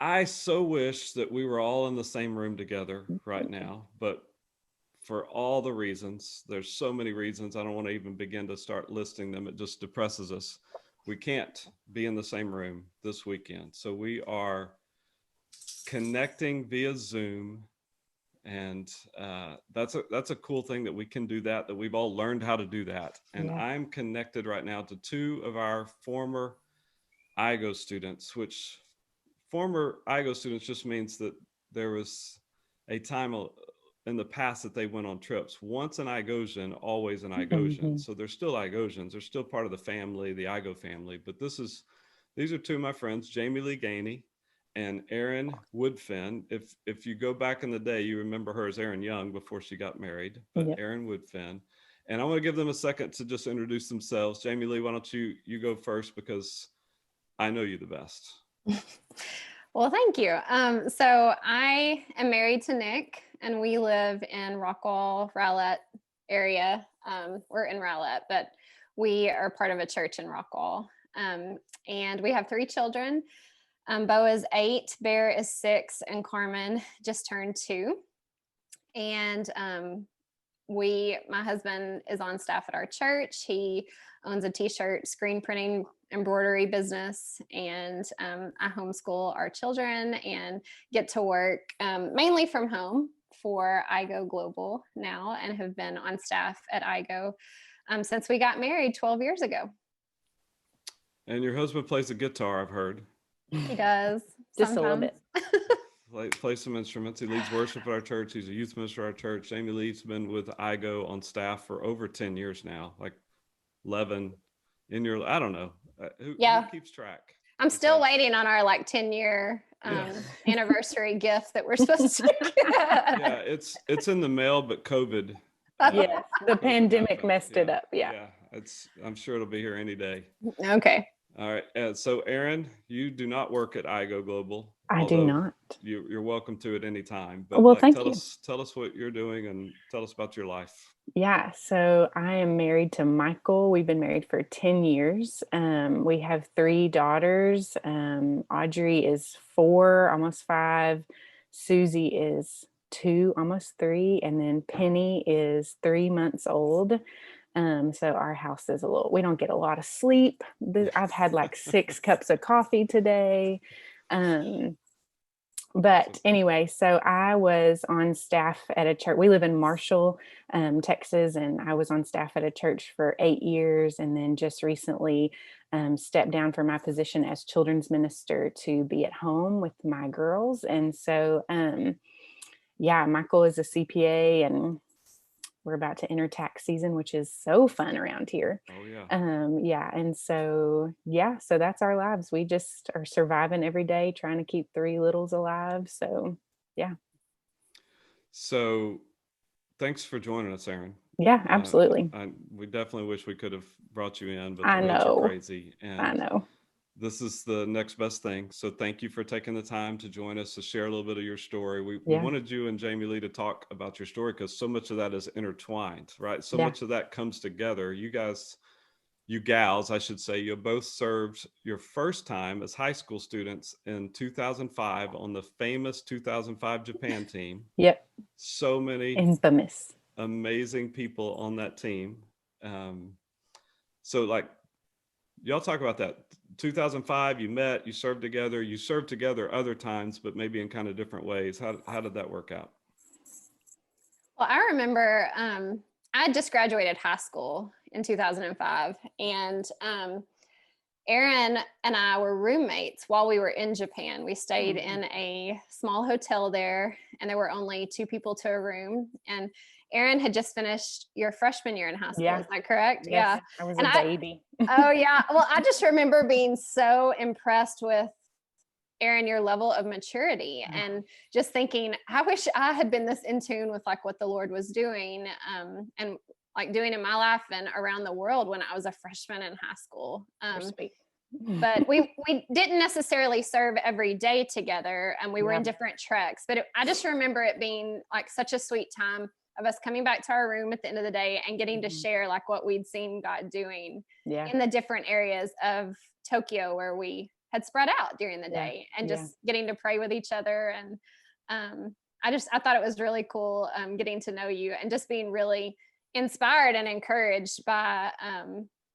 I so wish that we were all in the same room together right now, but for all the reasons, there's so many reasons. I don't want to even begin to start listing them. It just depresses us. We can't be in the same room this weekend. So we are connecting via Zoom. And that's a cool thing that we can do that we've all learned how to do that. And I'm connected right now to two of our former IGO students, which former IGO students just means that there was a time in the past that they went on trips. Once an IGOsian, always an IGOsian. So they're still IGOsians. They're still part of the family, the IGO family. But these are two of my friends, Jami Gainey and Erin Woodfin. If you go back in the day, you remember her as Erin Young before she got married, but Erin Woodfin. And I want to give them a second to just introduce themselves. Jami Lee, why don't you go first, because I know you the best. Well, thank you. So I am married to Nick, and we live in Rockwall, Rowlett area. We're in Rowlett, but we are part of a church in Rockwall. And we have 3 children. Bo is 8, Bear is 6, and Carmen just turned 2. And my husband is on staff at our church. He owns a t-shirt screen printing embroidery business, and I homeschool our children and get to work mainly from home for IGO Global now, and have been on staff at IGO since we got married 12 years ago. And your husband plays the guitar, I've heard. He does. Just a little bit. Play some instruments. He leads worship at our church. He's a youth minister at our church. Jami Lee's been with IGO on staff for over 10 years now, like 11 in your, I don't know. Who keeps track? I'm still waiting on our 10-year anniversary gift that we're supposed to get. Yeah, it's in the mail, but COVID. Yes, the pandemic messed it up. Yeah, I'm sure it'll be here any day. Okay. All right. So Erin, you do not work at IGO Global. I do not. You're welcome to at any time. But well, thank you. Tell us what you're doing and tell us about your life. Yeah. So I am married to Michael. We've been married for 10 years. We have 3 daughters. Audrey is 4, almost 5. Susie is 2, almost 3. And then Penny is 3 months old. So our house is we don't get a lot of sleep. I've had 6 cups of coffee today. But anyway, so I was on staff at a church. We live in Marshall, Texas, and I was on staff at a church for 8 years, and then just recently stepped down from my position as children's minister to be at home with my girls. And so, Michael is a CPA, and we're about to enter tax season, which is so fun around here. Oh yeah. And so that's our lives. We just are surviving every day, trying to keep 3 littles alive. So, yeah. So thanks for joining us, Erin. Yeah, absolutely. We definitely wish we could have brought you in, but the roads are crazy. And I know. This is the next best thing. So thank you for taking the time to join us to share a little bit of your story. We wanted you and Jami Lee to talk about your story because so much of that is intertwined, right? So much of that comes together. You gals, I should say, you both served your first time as high school students in 2005 on the famous 2005 Japan team. Yep. So many infamous, amazing people on that team. So y'all talk about that. 2005, you met, you served together other times, but maybe in kind of different ways. How did that work out? Well, I remember I just graduated high school in 2005, and Erin and I were roommates while we were in Japan. We stayed in a small hotel there, and there were only 2 people to a room. And Erin had just finished your freshman year in high school. Is that correct? Yes, yeah. I was a baby. Oh, yeah. Well, I just remember being so impressed with, Erin, your level of maturity, and just thinking, I wish I had been this in tune with what the Lord was doing and doing in my life and around the world when I was a freshman in high school. But we didn't necessarily serve every day together, and we were in different treks. But I just remember it being such a sweet time of us coming back to our room at the end of the day and getting to share what we'd seen God doing in the different areas of Tokyo where we had spread out during the day, and just getting to pray with each other. And I thought it was really cool getting to know you and just being really inspired and encouraged by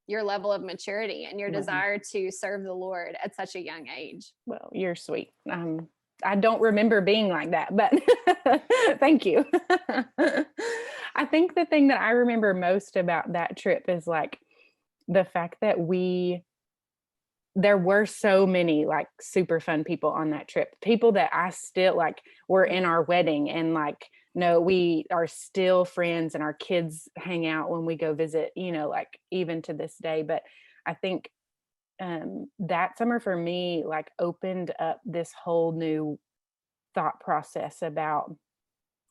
your level of maturity and your desire to serve the Lord at such a young age. Well, you're sweet. I don't remember being like that, but thank you. I think the thing that I remember most about that trip is like the fact that there were so many like super fun people on that trip, people that I still like were in our wedding, and like, no, we are still friends, and our kids hang out when we go visit, like even to this day. But I think that summer for me like opened up this whole new thought process about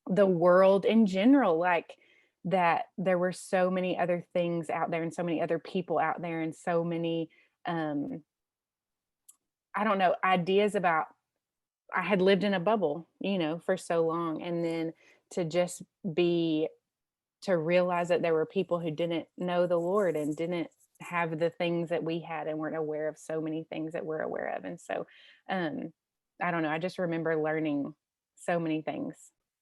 the world in general, like that there were so many other things out there and so many other people out there and so many I don't know, ideas about, I had lived in a bubble, for so long, and then to realize that there were people who didn't know the Lord and didn't have the things that we had and weren't aware of so many things that we're aware of. And so I don't know, I just remember learning so many things.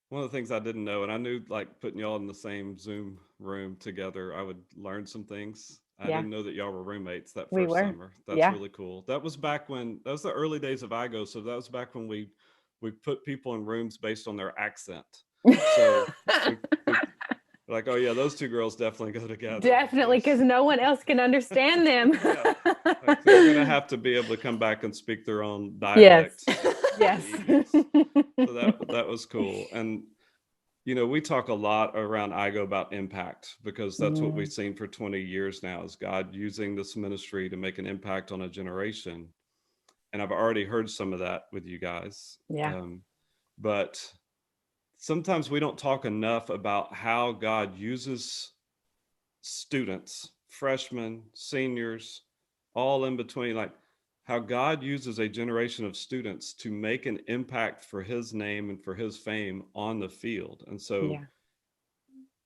One of the things I didn't know, and I knew like putting y'all in the same Zoom room together, I would learn some things. I didn't know that y'all were roommates that first summer. That's really cool. That was back when, that was the early days of IGO. So that was back when we put people in rooms based on their accent. So we like, oh yeah, those two girls definitely go together. Definitely, because no one else can understand them. Like they're going to have to be able to come back and speak their own dialect. Yes. So that was cool. And we talk a lot around IGO about impact, because that's what we've seen for 20 years now, is God using this ministry to make an impact on a generation. And I've already heard some of that with you guys. But sometimes we don't talk enough about how God uses students, freshmen, seniors, all in between, like how God uses a generation of students to make an impact for his name and for his fame on the field. And so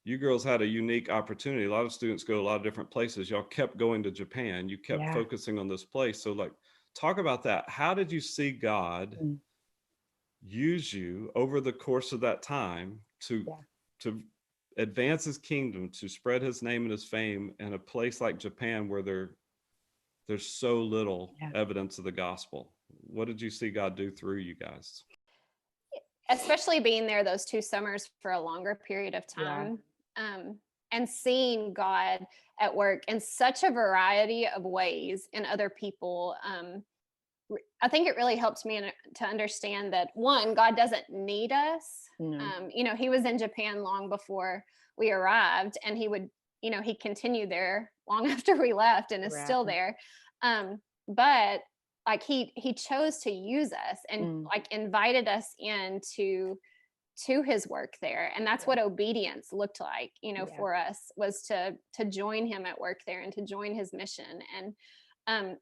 you girls had a unique opportunity. A lot of students go a lot of different places. Y'all kept going to Japan. You kept focusing on this place. So like, talk about that. How did you see God use you over the course of that time to advance his kingdom, to spread his name and his fame in a place like Japan where there's so little evidence of the gospel? What did you see God do through you guys? Especially being there those 2 summers for a longer period of time, and seeing God at work in such a variety of ways in other people. I think it really helped me to understand that, one, God doesn't need us. He was in Japan long before we arrived, and he would, he continued there long after we left and is still there. But like he chose to use us and like invited us into his work there. And that's what obedience looked like, for us, was to join him at work there and to join his mission. And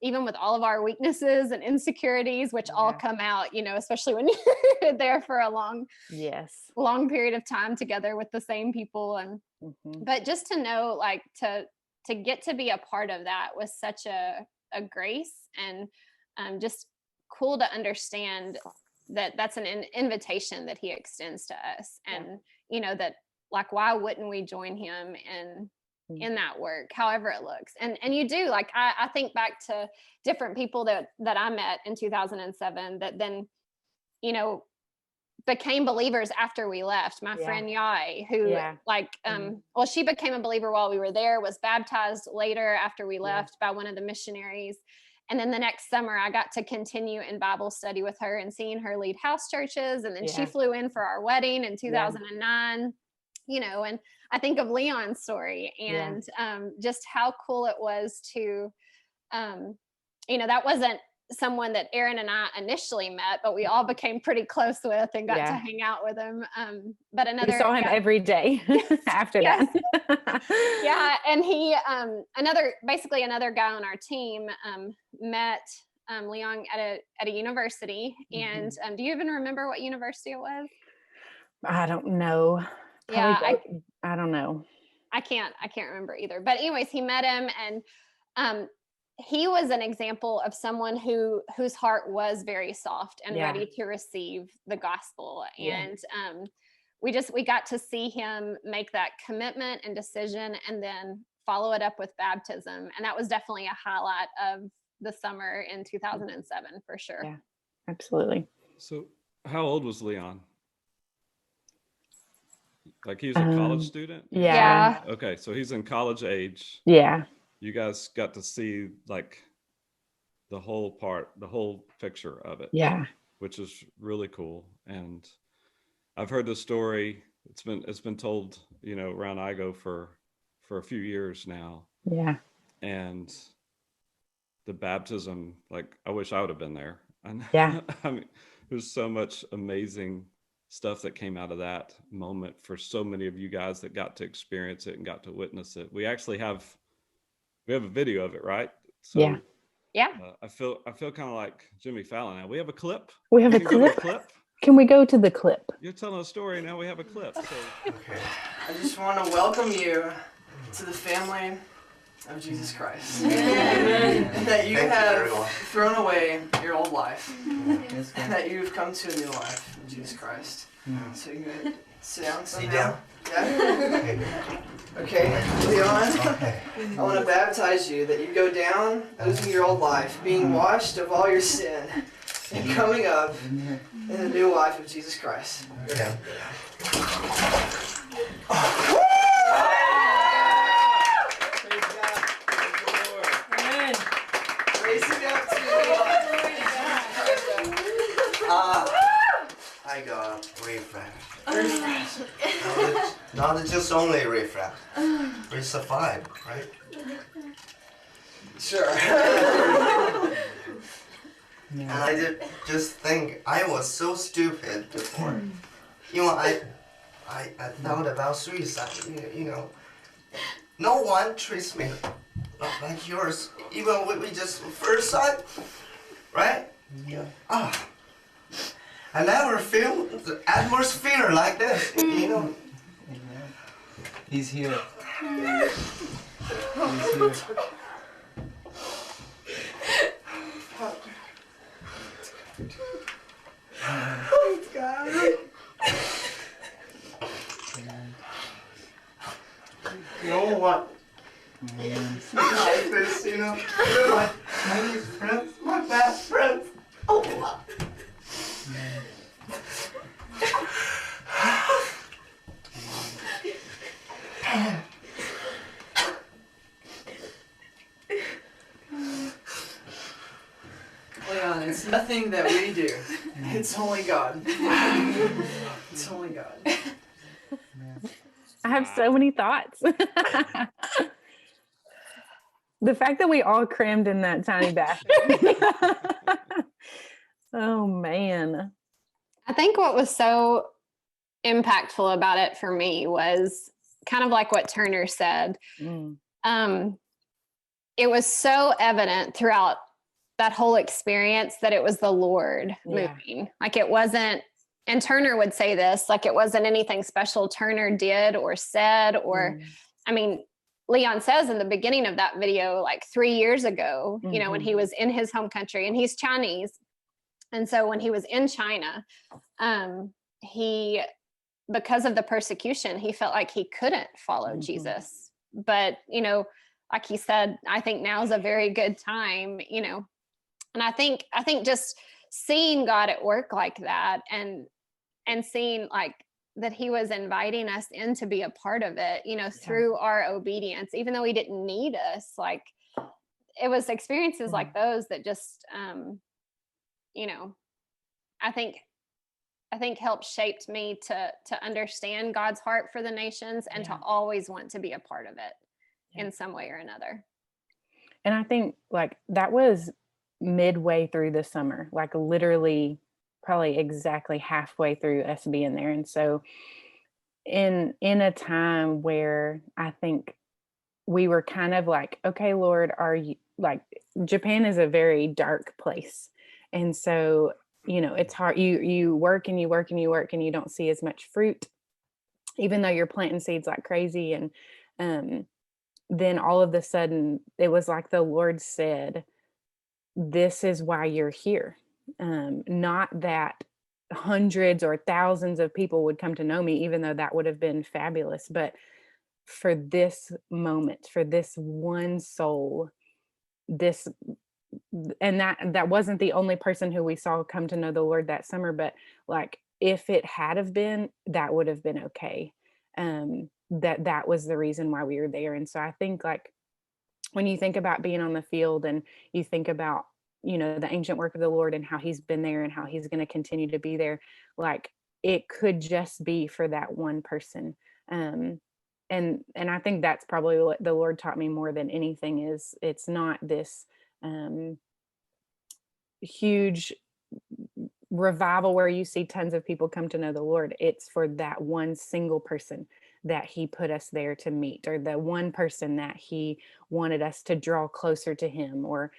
even with all of our weaknesses and insecurities, which all come out, especially when you're there for a long period of time together with the same people. And but just to know, like, to get to be a part of that was such a grace, and just cool to understand that that's an invitation that he extends to us. And that, like, why wouldn't we join him in that work, however it looks? And you do, like, I think back to different people that I met in 2007 that then became believers after we left. My friend Yai, who well, she became a believer while we were there, was baptized later after we left by one of the missionaries. And then the next summer I got to continue in Bible study with her and seeing her lead house churches. And then she flew in for our wedding in 2009, and I think of Leon's story and just how cool it was to, that wasn't someone that Erin and I initially met, but we all became pretty close with and got to hang out with him. But we saw him every day after that. And he, another guy on our team met Leon at a university. And do you even remember what university it was? I don't know. Probably, I don't know. I can't remember either. But anyways, he met him, and he was an example of someone whose heart was very soft and ready to receive the gospel. And we got to see him make that commitment and decision, and then follow it up with baptism. And that was definitely a highlight of the summer in 2007 for sure. Yeah, absolutely. So how old was Leon? Like he was a college student? Yeah. Okay, so he's in college age. Yeah. You guys got to see like the whole picture of it. Yeah. Which is really cool. And I've heard the story. It's been told, you know, around IGO for a few years now. Yeah. And the baptism, like I wish I would have been there. Yeah. I mean, there's so much amazing stuff that came out of that moment for so many of you guys that got to experience it and got to witness it. We actually have a video of it, right? So yeah. I feel kind of like Jimmy Fallon now. We have a clip. We have a clip. Can we go to the clip? You're telling a story now. We have a clip. So. Okay. I just want to welcome you to the family of Jesus Christ. And that you have thrown away your old life. And that you've come to a new life in Jesus Christ. So you can sit down somehow. Sit down. Yeah. Okay, Leon, I want to baptize you that you go down, losing your old life, being washed of all your sin, and coming up in the new life of Jesus Christ. Yeah. I got refresh. Not just only refresh. Resurvive, right? Sure. And I just think I was so stupid before. You know, I thought about suicide. You know, no one treats me like yours. Even when we just first saw it, right? Yeah. I never feel the atmosphere like this. You know. He's here. Oh God. You know what? Like this, you know. My friends, my best friends. Oh. Leon, it's nothing that we do. It's only God. It's only God. I have so many thoughts. The fact that we all crammed in that tiny bathroom. Oh man. I think what was so impactful about it for me was kind of like what Turner said. It was so evident throughout that whole experience that it was the Lord moving. Like it wasn't, and Turner would say this, like it wasn't anything special Turner did or said, or, I mean, Leon says in the beginning of that video, like 3 years ago, you know, when he was in his home country, and he's Chinese. And so when he was in China, because of the persecution, he felt like he couldn't follow Jesus. But, you know, like he said, I think now is a very good time, you know. And I think just seeing God at work like that, and seeing like that he was inviting us in to be a part of it, you know, through our obedience, even though he didn't need us, like it was experiences like those that just, you know, I think helped shaped me to understand God's heart for the nations and to always want to be a part of it in some way or another. And I think like that was midway through the summer, like literally probably exactly halfway through us being there. And so in a time where I think we were kind of like, okay, Lord, are you, like, Japan is a very dark place. And so, you know, it's hard. You work and you work and you work and you don't see as much fruit, even though you're planting seeds like crazy. And then all of a sudden it was like the Lord said, this is why you're here. Not that hundreds or thousands of people would come to know me, even though that would have been fabulous, but for this moment, for this one soul, this, and that wasn't the only person who we saw come to know the Lord that summer, but like if it had have been, that would have been okay. That was the reason why we were there. And so I think, like, when you think about being on the field and you think about, the ancient work of the Lord and how he's been there and how he's going to continue to be there, like it could just be for that one person. And I think that's probably what the Lord taught me more than anything, is it's not this huge revival where you see tons of people come to know the Lord. It's for that one single person that he put us there to meet, or the one person that he wanted us to draw closer to him, or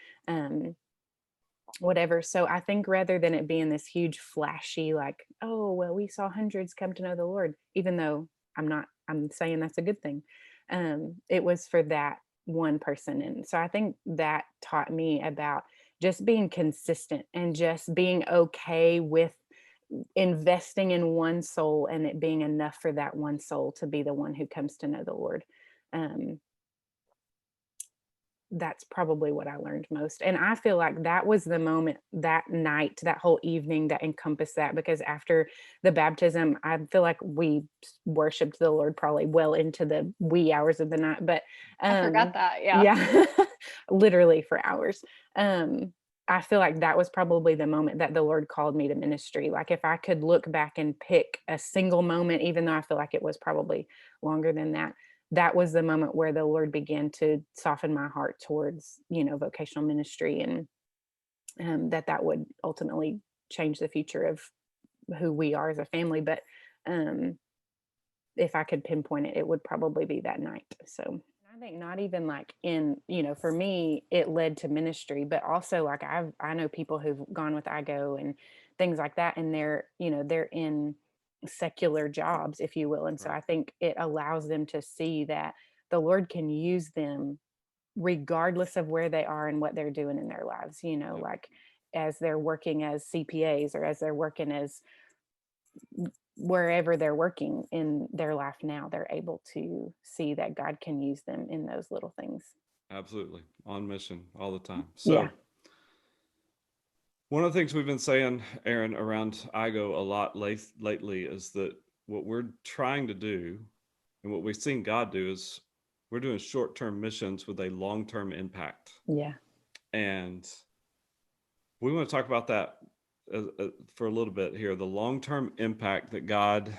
whatever. So I think rather than it being this huge flashy, like, oh, well, we saw hundreds come to know the Lord, even though I'm saying that's a good thing. It was for that one person. And so I think that taught me about just being consistent and just being okay with investing in one soul, and it being enough for that one soul to be the one who comes to know the Lord. That's probably what I learned most. And I feel like that was the moment, that night, that whole evening, that encompassed that, because after the baptism, I feel like we worshiped the Lord probably well into the wee hours of the night. But I forgot that. Yeah. Literally for hours. I feel like that was probably the moment that the Lord called me to ministry. Like if I could look back and pick a single moment, even though I feel like it was probably longer than that, that was the moment where the Lord began to soften my heart towards, vocational ministry, and that would ultimately change the future of who we are as a family. But if I could pinpoint it, it would probably be that night. So I think not even like for me, it led to ministry, but also like I know people who've gone with IGO and things like that, and they're in secular jobs, if you will. And so I think it allows them to see that the Lord can use them regardless of where they are and what they're doing in their lives, like as they're working as CPAs, or as they're working as wherever they're working in their life now, they're able to see that God can use them in those little things. Absolutely. On mission all the time. So yeah. One of the things we've been saying, Erin, around IGO a lot lately is that what we're trying to do, and what we've seen God do, is we're doing short-term missions with a long-term impact. Yeah. And we want to talk about that for a little bit here, the long-term impact that God,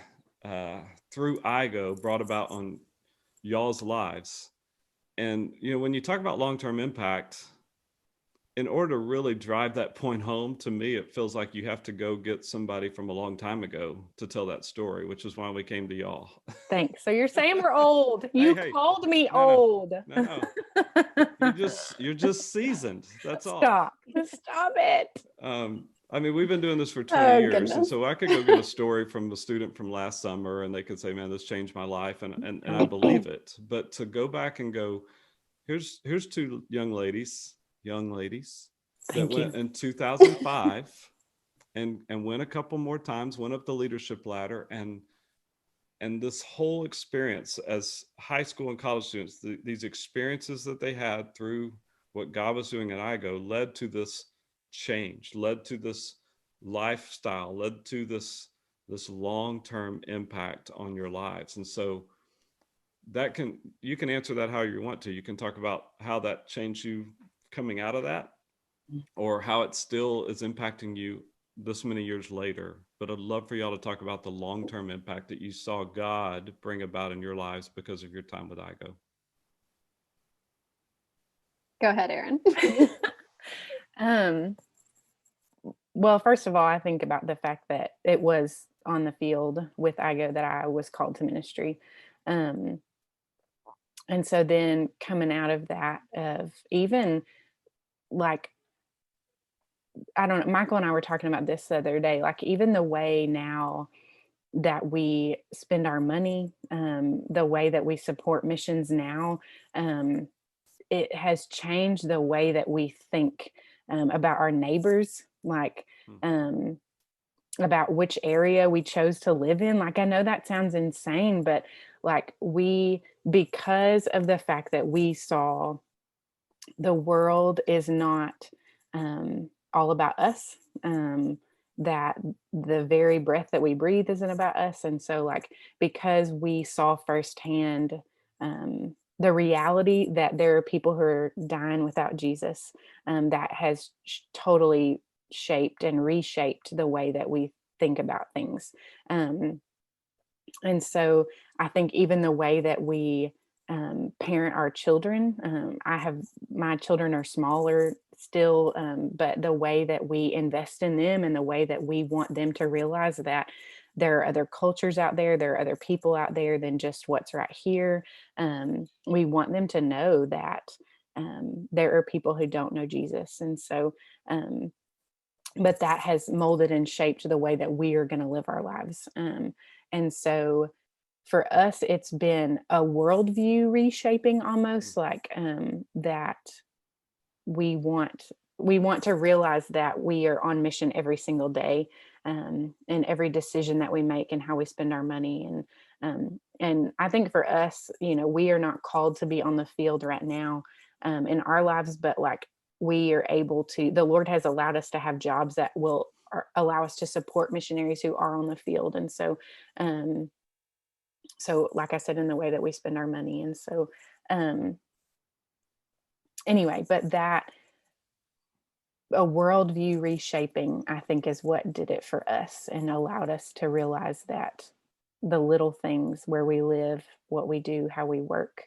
through IGO, brought about on y'all's lives. And, when you talk about long-term impact, in order to really drive that point home, to me, it feels like you have to go get somebody from a long time ago to tell that story, which is why we came to y'all. Thanks. So you're saying we're old. You called me old. No. You're just seasoned. That's all. Stop it. We've been doing this for 20 years. Goodness. And so I could go get a story from a student from last summer, and they could say, man, this changed my life. And I believe it. But to go back and go, here's two young ladies that went in 2005 and went a couple more times, went up the leadership ladder, and this whole experience as high school and college students, these experiences that they had through what God was doing at IGO led to this change, led to this lifestyle, led to this long-term impact on your lives. And so you can answer that how you want to. You can talk about how that changed you coming out of that, or how it still is impacting you this many years later. But I'd love for y'all to talk about the long-term impact that you saw God bring about in your lives because of your time with IGO. Go ahead, Erin. Well, first of all, I think about the fact that it was on the field with IGO that I was called to ministry. And so then coming out of that, of even like, I don't know, Michael and I were talking about this the other day, like even the way now that we spend our money, the way that we support missions now, it has changed the way that we think about our neighbors, like about which area we chose to live in. Like, I know that sounds insane, but like because of the fact that we saw the world is not all about us, that the very breath that we breathe isn't about us. And so like, because we saw firsthand the reality that there are people who are dying without Jesus, that has totally shaped and reshaped the way that we think about things. And so I think even the way that we parent our children, my children are smaller still, but the way that we invest in them and the way that we want them to realize that there are other cultures out there, there are other people out there than just what's right here. We want them to know that there are people who don't know Jesus. And so, but that has molded and shaped the way that we are going to live our lives. And so for us, it's been a worldview reshaping, almost like that we want to realize that we are on mission every single day, and every decision that we make and how we spend our money. And I think for us, we are not called to be on the field right now in our lives, but like we are able to, the Lord has allowed us to have jobs that will allow us to support missionaries who are on the field. And so, so like I said, in the way that we spend our money. And so, anyway, but that a worldview reshaping, I think, is what did it for us and allowed us to realize that the little things, where we live, what we do, how we work,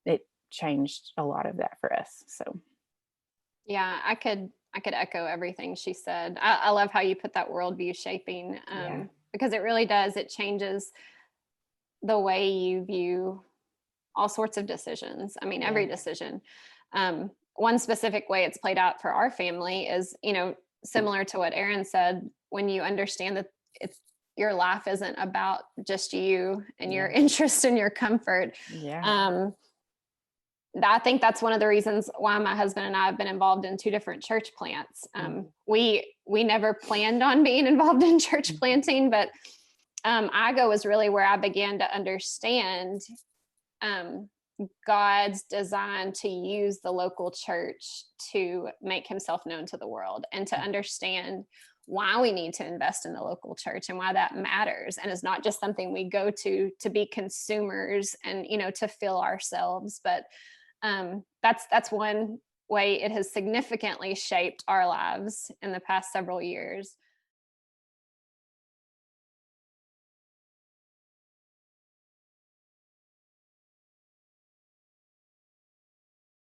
it changed a lot of that for us. So yeah, I could echo everything she said. I love how you put that worldview shaping, because it really does. It changes the way you view all sorts of decisions. I mean, every decision. One specific way it's played out for our family is, similar to what Erin said, when you understand that your life isn't about just you and your interest and your comfort. I think that's one of the reasons why my husband and I have been involved in 2 different church plants. We never planned on being involved in church planting, but IGO was really where I began to understand God's design to use the local church to make himself known to the world, and to understand why we need to invest in the local church and why that matters. And it's not just something we go to be consumers and, to fill ourselves, but that's one way it has significantly shaped our lives in the past several years.